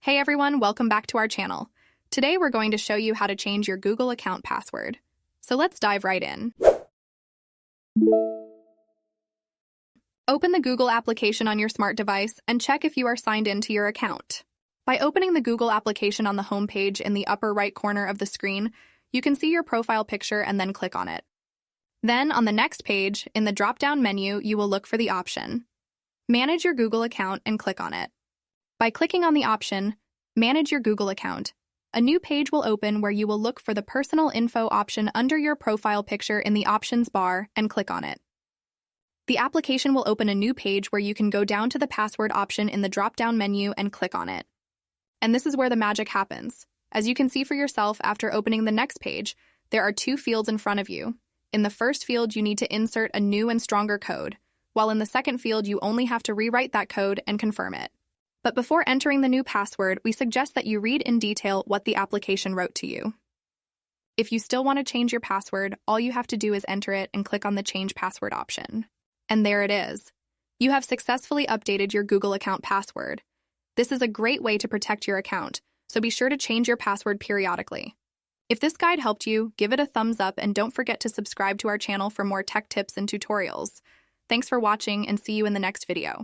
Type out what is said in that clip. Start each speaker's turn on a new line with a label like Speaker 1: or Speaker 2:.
Speaker 1: Hey everyone, welcome back to our channel. Today we're going to show you how to change your Google account password. So let's dive right in. Open the Google application on your smart device and check if you are signed into your account. By opening the Google application on the home page in the upper right corner of the screen, you can see your profile picture and then click on it. Then on the next page, in the drop-down menu, you will look for the option Manage your Google account and click on it. By clicking on the option, Manage your Google account, a new page will open where you will look for the Personal Info option under your profile picture in the options bar and click on it. The application will open a new page where you can go down to the password option in the drop-down menu and click on it. And this is where the magic happens. As you can see for yourself after opening the next page, there are two fields in front of you. In the first field, you need to insert a new and stronger code, while in the second field, you only have to rewrite that code and confirm it. But before entering the new password, we suggest that you read in detail what the application wrote to you. If you still want to change your password, all you have to do is enter it and click on the Change Password option. And there it is. You have successfully updated your Google account password. This is a great way to protect your account, so be sure to change your password periodically. If this guide helped you, give it a thumbs up and don't forget to subscribe to our channel for more tech tips and tutorials. Thanks for watching and see you in the next video.